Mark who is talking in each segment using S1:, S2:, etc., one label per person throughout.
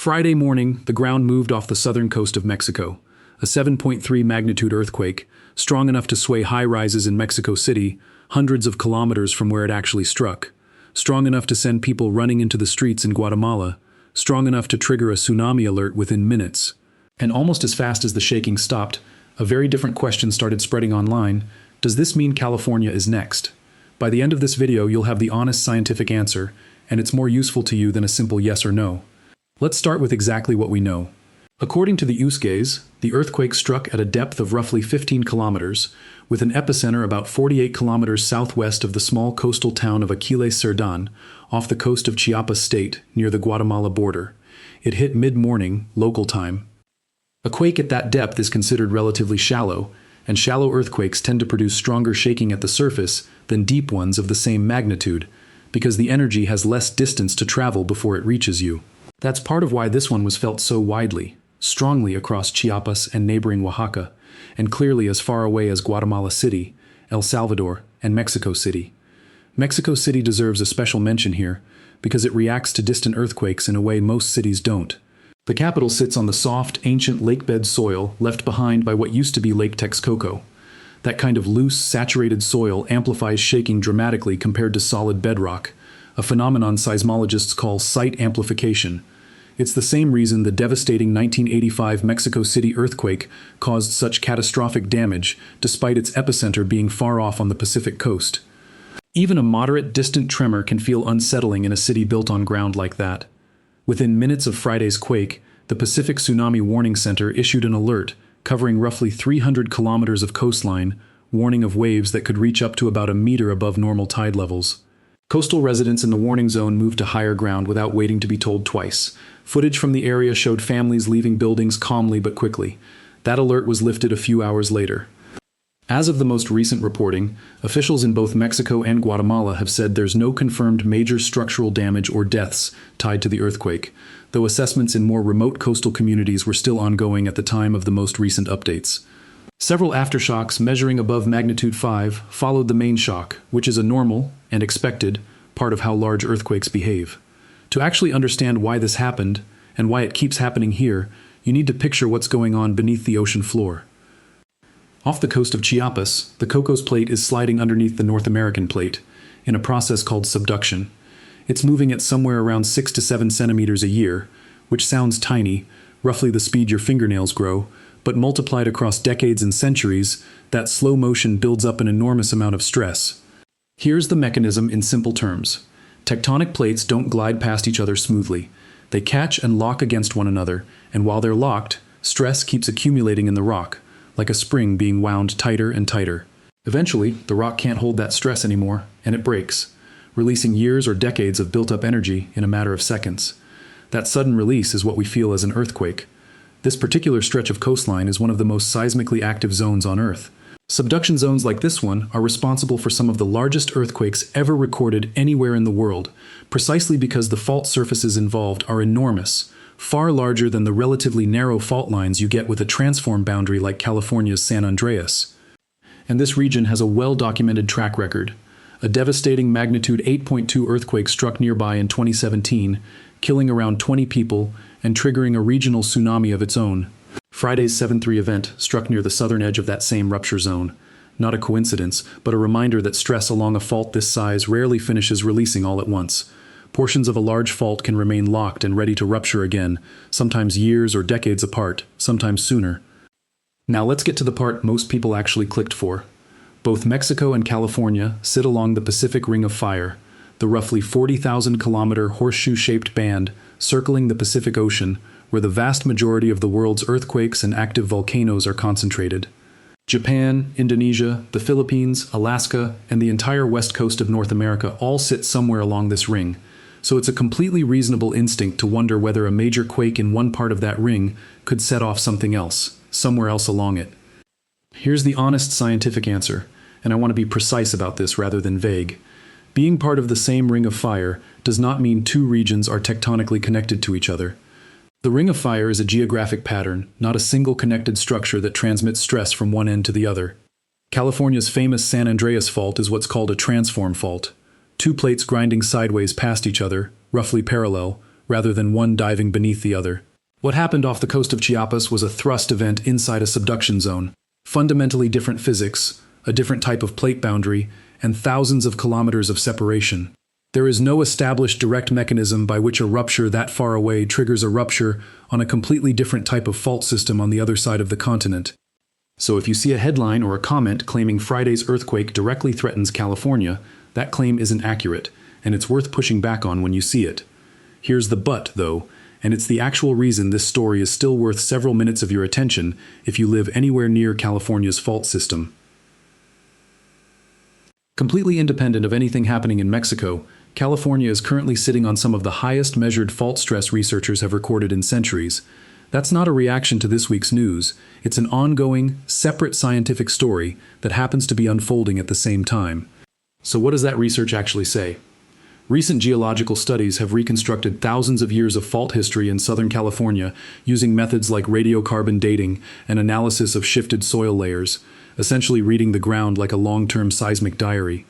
S1: Friday morning, the ground moved off the southern coast of Mexico. A 7.3 magnitude earthquake, strong enough to sway high-rises in Mexico City, hundreds of kilometers from where it actually struck. Strong enough to send people running into the streets in Guatemala. Strong enough to trigger a tsunami alert within minutes. And almost as fast as the shaking stopped, a very different question started spreading online. Does this mean California is next? By the end of this video, you'll have the honest scientific answer, and it's more useful to you than a simple yes or no. Let's start with exactly what we know. According to the USGS, the earthquake struck at a depth of roughly 15 kilometers, with an epicenter about 48 kilometers southwest of the small coastal town of Aquiles Cerdán, off the coast of Chiapas state, near the Guatemala border. It hit mid-morning, local time. A quake at that depth is considered relatively shallow, and shallow earthquakes tend to produce stronger shaking at the surface than deep ones of the same magnitude, because the energy has less distance to travel before it reaches you. That's part of why this one was felt so widely, strongly across Chiapas and neighboring Oaxaca, and clearly as far away as Guatemala City, El Salvador, and Mexico City. Mexico City deserves a special mention here, because it reacts to distant earthquakes in a way most cities don't. The capital sits on the soft, ancient lakebed soil left behind by what used to be Lake Texcoco. That kind of loose, saturated soil amplifies shaking dramatically compared to solid bedrock, a phenomenon seismologists call site amplification. It's the same reason the devastating 1985 Mexico City earthquake caused such catastrophic damage, despite its epicenter being far off on the Pacific coast. Even a moderate, distant tremor can feel unsettling in a city built on ground like that. Within minutes of Friday's quake, the Pacific Tsunami Warning Center issued an alert covering roughly 300 kilometers of coastline, warning of waves that could reach up to about a meter above normal tide levels. Coastal residents in the warning zone moved to higher ground without waiting to be told twice. Footage from the area showed families leaving buildings calmly but quickly. That alert was lifted a few hours later. As of the most recent reporting, officials in both Mexico and Guatemala have said there's no confirmed major structural damage or deaths tied to the earthquake, though assessments in more remote coastal communities were still ongoing at the time of the most recent updates. Several aftershocks measuring above magnitude 5 followed the main shock, which is a normal, and expected, part of how large earthquakes behave. To actually understand why this happened, and why it keeps happening here, you need to picture what's going on beneath the ocean floor. Off the coast of Chiapas, the Cocos Plate is sliding underneath the North American Plate, in a process called subduction. It's moving at somewhere around 6 to 7 centimeters a year, which sounds tiny, roughly the speed your fingernails grow, but multiplied across decades and centuries, that slow motion builds up an enormous amount of stress. Here's the mechanism in simple terms. Tectonic plates don't glide past each other smoothly. They catch and lock against one another, and while they're locked, stress keeps accumulating in the rock, like a spring being wound tighter and tighter. Eventually, the rock can't hold that stress anymore, and it breaks, releasing years or decades of built-up energy in a matter of seconds. That sudden release is what we feel as an earthquake. This particular stretch of coastline is one of the most seismically active zones on Earth. Subduction zones like this one are responsible for some of the largest earthquakes ever recorded anywhere in the world, precisely because the fault surfaces involved are enormous, far larger than the relatively narrow fault lines you get with a transform boundary like California's San Andreas. And this region has a well-documented track record. A devastating magnitude 8.2 earthquake struck nearby in 2017, killing around 20 people and triggering a regional tsunami of its own. Friday's 7.3 event struck near the southern edge of that same rupture zone. Not a coincidence, but a reminder that stress along a fault this size rarely finishes releasing all at once. Portions of a large fault can remain locked and ready to rupture again, sometimes years or decades apart, sometimes sooner. Now let's get to the part most people actually clicked for. Both Mexico and California sit along the Pacific Ring of Fire, the roughly 40,000-kilometer horseshoe-shaped band circling the Pacific Ocean, where the vast majority of the world's earthquakes and active volcanoes are concentrated. Japan, Indonesia, the Philippines, Alaska, and the entire west coast of North America all sit somewhere along this ring, so it's a completely reasonable instinct to wonder whether a major quake in one part of that ring could set off something else, somewhere else along it. Here's the honest scientific answer, and I want to be precise about this rather than vague. Being part of the same ring of fire does not mean two regions are tectonically connected to each other. The Ring of Fire is a geographic pattern, not a single connected structure that transmits stress from one end to the other. California's famous San Andreas Fault is what's called a transform fault. Two plates grinding sideways past each other, roughly parallel, rather than one diving beneath the other. What happened off the coast of Chiapas was a thrust event inside a subduction zone. Fundamentally different physics, a different type of plate boundary, and thousands of kilometers of separation. There is no established direct mechanism by which a rupture that far away triggers a rupture on a completely different type of fault system on the other side of the continent. So if you see a headline or a comment claiming Friday's earthquake directly threatens California, that claim isn't accurate, and it's worth pushing back on when you see it. Here's the but, though, and it's the actual reason this story is still worth several minutes of your attention if you live anywhere near California's fault system. Completely independent of anything happening in Mexico, California is currently sitting on some of the highest measured fault stress researchers have recorded in centuries. That's not a reaction to this week's news. It's an ongoing, separate scientific story that happens to be unfolding at the same time. So what does that research actually say? Recent geological studies have reconstructed thousands of years of fault history in Southern California using methods like radiocarbon dating and analysis of shifted soil layers, essentially reading the ground like a long-term seismic diary.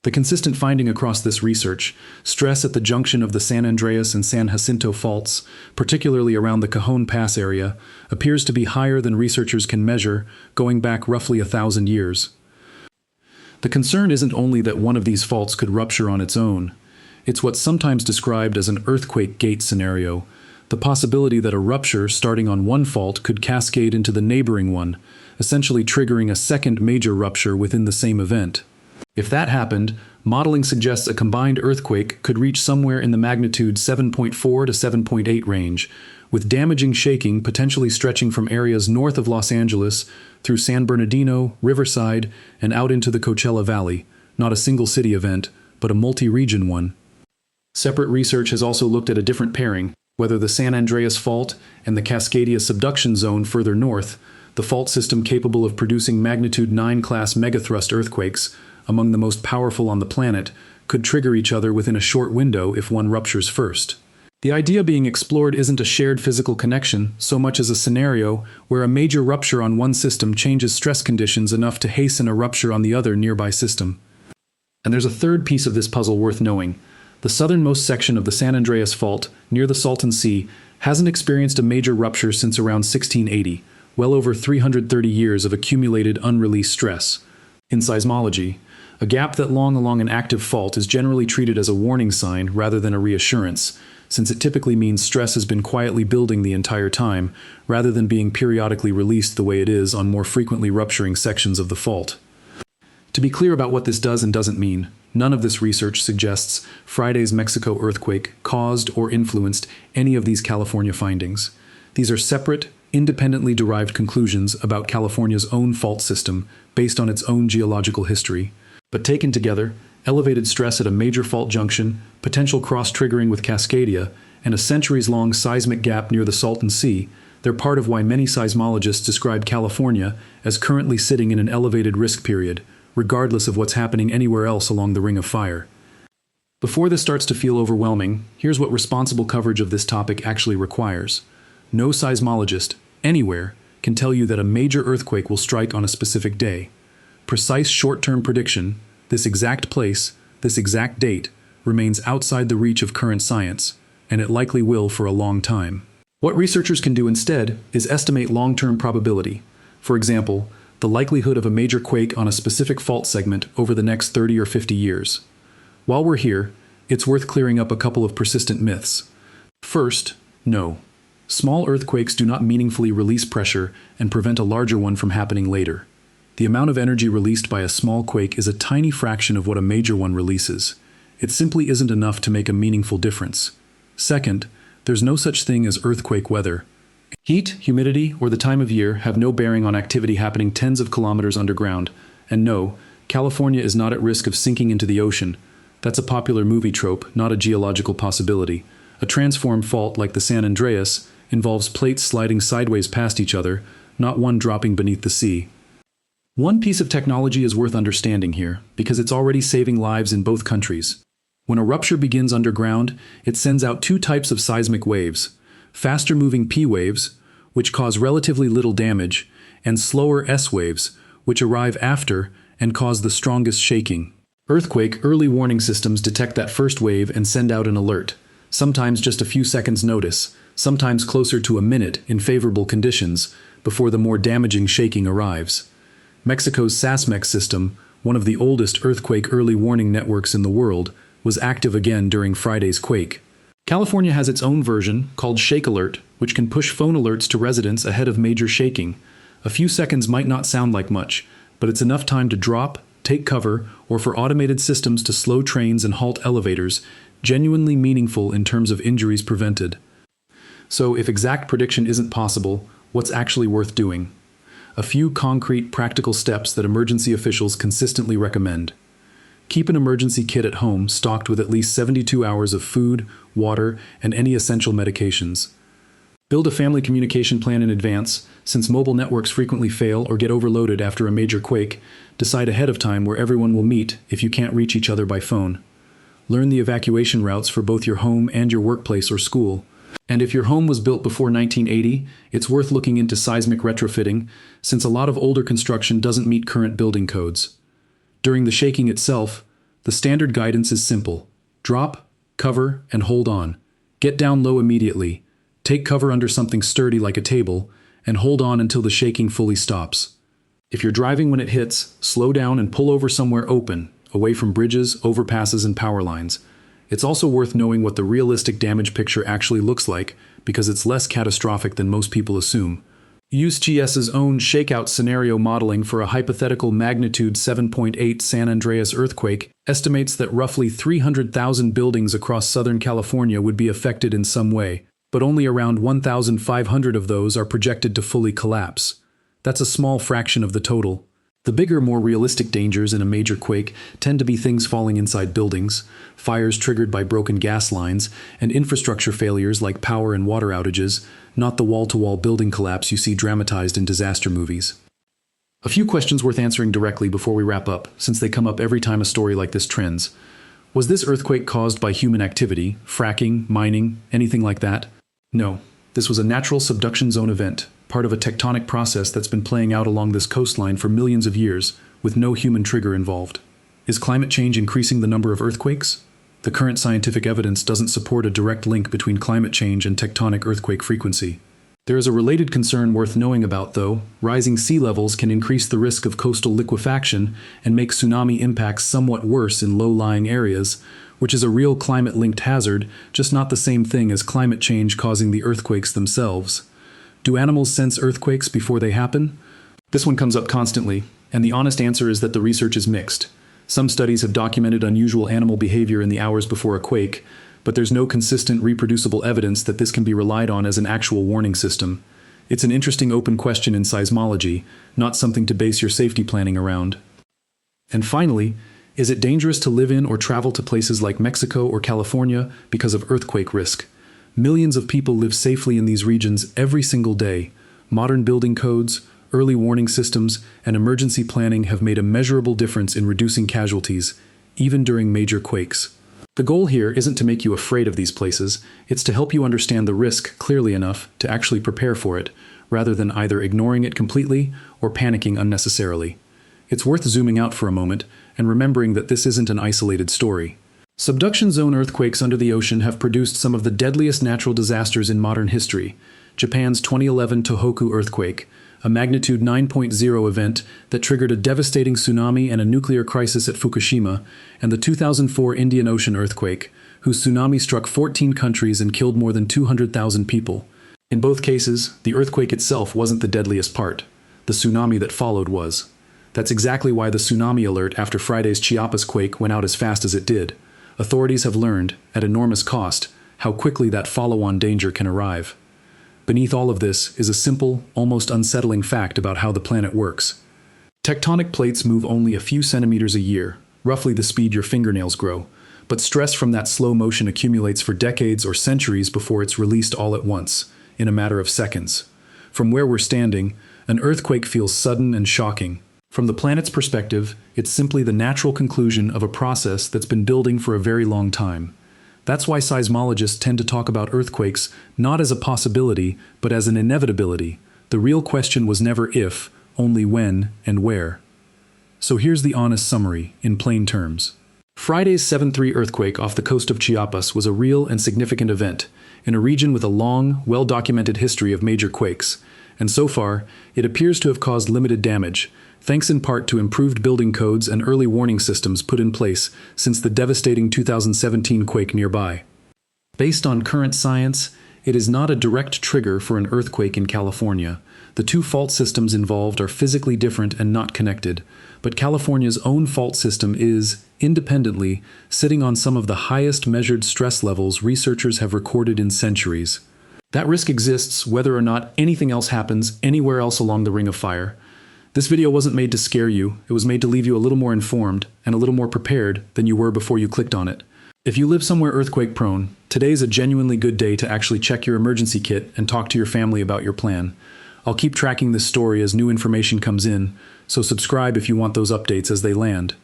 S1: The consistent finding across this research, stress at the junction of the San Andreas and San Jacinto faults, particularly around the Cajon Pass area, appears to be higher than researchers can measure, going back roughly 1,000 years. The concern isn't only that one of these faults could rupture on its own. It's what's sometimes described as an earthquake gate scenario, the possibility that a rupture starting on one fault could cascade into the neighboring one, essentially triggering a second major rupture within the same event. If that happened, modeling suggests a combined earthquake could reach somewhere in the magnitude 7.4 to 7.8 range, with damaging shaking potentially stretching from areas north of Los Angeles through San Bernardino, Riverside, and out into the Coachella Valley, not a single city event, but a multi-region one. Separate research has also looked at a different pairing, whether the San Andreas Fault and the Cascadia subduction zone further north, the fault system capable of producing magnitude 9 class megathrust earthquakes, among the most powerful on the planet, could trigger each other within a short window if one ruptures first. The idea being explored isn't a shared physical connection so much as a scenario where a major rupture on one system changes stress conditions enough to hasten a rupture on the other nearby system. And there's a third piece of this puzzle worth knowing. The southernmost section of the San Andreas Fault, near the Salton Sea, hasn't experienced a major rupture since around 1680, well over 330 years of accumulated unreleased stress. In seismology, a gap that long along an active fault is generally treated as a warning sign rather than a reassurance, since it typically means stress has been quietly building the entire time, rather than being periodically released the way it is on more frequently rupturing sections of the fault. To be clear about what this does and doesn't mean, none of this research suggests Friday's Mexico earthquake caused or influenced any of these California findings. These are separate, independently derived conclusions about California's own fault system based on its own geological history. But taken together, elevated stress at a major fault junction, potential cross-triggering with Cascadia, and a centuries-long seismic gap near the Salton Sea, they're part of why many seismologists describe California as currently sitting in an elevated risk period, regardless of what's happening anywhere else along the Ring of Fire. Before this starts to feel overwhelming, here's what responsible coverage of this topic actually requires. No seismologist, anywhere, can tell you that a major earthquake will strike on a specific day. Precise short-term prediction, this exact place, this exact date, remains outside the reach of current science, and it likely will for a long time. What researchers can do instead is estimate long-term probability. For example, the likelihood of a major quake on a specific fault segment over the next 30 or 50 years. While we're here, it's worth clearing up a couple of persistent myths. First, no. Small earthquakes do not meaningfully release pressure and prevent a larger one from happening later. The amount of energy released by a small quake is a tiny fraction of what a major one releases. It simply isn't enough to make a meaningful difference. Second, there's no such thing as earthquake weather. Heat, humidity, or the time of year have no bearing on activity happening tens of kilometers underground. And no, California is not at risk of sinking into the ocean. That's a popular movie trope, not a geological possibility. A transform fault like the San Andreas involves plates sliding sideways past each other, not one dropping beneath the sea. One piece of technology is worth understanding here, because it's already saving lives in both countries. When a rupture begins underground, it sends out two types of seismic waves: faster-moving P waves, which cause relatively little damage, and slower S waves, which arrive after and cause the strongest shaking. Earthquake early warning systems detect that first wave and send out an alert. sometimes just a few seconds' notice, sometimes closer to a minute in favorable conditions, before the more damaging shaking arrives. Mexico's SASMEX system, one of the oldest earthquake early warning networks in the world, was active again during Friday's quake. California has its own version, called Shake Alert, which can push phone alerts to residents ahead of major shaking. A few seconds might not sound like much, but it's enough time to drop, take cover, or for automated systems to slow trains and halt elevators, genuinely meaningful in terms of injuries prevented. So if exact prediction isn't possible, what's actually worth doing? A few concrete, practical steps that emergency officials consistently recommend. Keep an emergency kit at home stocked with at least 72 hours of food, water, and any essential medications. Build a family communication plan in advance. Since mobile networks frequently fail or get overloaded after a major quake, decide ahead of time where everyone will meet if you can't reach each other by phone. Learn the evacuation routes for both your home and your workplace or school. And if your home was built before 1980, it's worth looking into seismic retrofitting, since a lot of older construction doesn't meet current building codes. During the shaking itself, the standard guidance is simple. Drop, cover, and hold on. Get down low immediately. Take cover under something sturdy like a table, and hold on until the shaking fully stops. If you're driving when it hits, slow down and pull over somewhere open, away from bridges, overpasses, and power lines. It's also worth knowing what the realistic damage picture actually looks like, because it's less catastrophic than most people assume. USGS's own shakeout scenario modeling for a hypothetical magnitude 7.8 San Andreas earthquake estimates that roughly 300,000 buildings across Southern California would be affected in some way, but only around 1,500 of those are projected to fully collapse. That's a small fraction of the total. The bigger, more realistic dangers in a major quake tend to be things falling inside buildings, fires triggered by broken gas lines, and infrastructure failures like power and water outages, not the wall-to-wall building collapse you see dramatized in disaster movies. A few questions worth answering directly before we wrap up, since they come up every time a story like this trends. Was this earthquake caused by human activity, fracking, mining, anything like that? No, this was a natural subduction zone event, part of a tectonic process that's been playing out along this coastline for millions of years, with no human trigger involved. Is climate change increasing the number of earthquakes? The current scientific evidence doesn't support a direct link between climate change and tectonic earthquake frequency. There is a related concern worth knowing about, though. Rising sea levels can increase the risk of coastal liquefaction and make tsunami impacts somewhat worse in low-lying areas, which is a real climate-linked hazard, just not the same thing as climate change causing the earthquakes themselves. Do animals sense earthquakes before they happen? This one comes up constantly, and the honest answer is that the research is mixed. Some studies have documented unusual animal behavior in the hours before a quake, but there's no consistent, reproducible evidence that this can be relied on as an actual warning system. It's an interesting open question in seismology, not something to base your safety planning around. And finally, is it dangerous to live in or travel to places like Mexico or California because of earthquake risk? Millions of people live safely in these regions every single day. Modern building codes, early warning systems, and emergency planning have made a measurable difference in reducing casualties, even during major quakes. The goal here isn't to make you afraid of these places, it's to help you understand the risk clearly enough to actually prepare for it, rather than either ignoring it completely or panicking unnecessarily. It's worth zooming out for a moment and remembering that this isn't an isolated story. Subduction zone earthquakes under the ocean have produced some of the deadliest natural disasters in modern history. Japan's 2011 Tohoku earthquake, a magnitude 9.0 event that triggered a devastating tsunami and a nuclear crisis at Fukushima, and the 2004 Indian Ocean earthquake, whose tsunami struck 14 countries and killed more than 200,000 people. In both cases, the earthquake itself wasn't the deadliest part. The tsunami that followed was. That's exactly why the tsunami alert after Friday's Chiapas quake went out as fast as it did. Authorities have learned, at enormous cost, how quickly that follow-on danger can arrive. Beneath all of this is a simple, almost unsettling fact about how the planet works. Tectonic plates move only a few centimeters a year, roughly the speed your fingernails grow, but stress from that slow motion accumulates for decades or centuries before it's released all at once, in a matter of seconds. From where we're standing, an earthquake feels sudden and shocking. From the planet's perspective, it's simply the natural conclusion of a process that's been building for a very long time. That's why seismologists tend to talk about earthquakes not as a possibility, but as an inevitability. The real question was never if, only when and where. So here's the honest summary, in plain terms. Friday's 7.3 earthquake off the coast of Chiapas was a real and significant event, in a region with a long, well-documented history of major quakes, and so far, it appears to have caused limited damage, thanks in part to improved building codes and early warning systems put in place since the devastating 2017 quake nearby. Based on current science, it is not a direct trigger for an earthquake in California. The two fault systems involved are physically different and not connected, but California's own fault system is, independently, sitting on some of the highest measured stress levels researchers have recorded in centuries. That risk exists whether or not anything else happens anywhere else along the Ring of Fire. This video wasn't made to scare you, it was made to leave you a little more informed and a little more prepared than you were before you clicked on it. If you live somewhere earthquake-prone, today's a genuinely good day to actually check your emergency kit and talk to your family about your plan. I'll keep tracking this story as new information comes in, so subscribe if you want those updates as they land.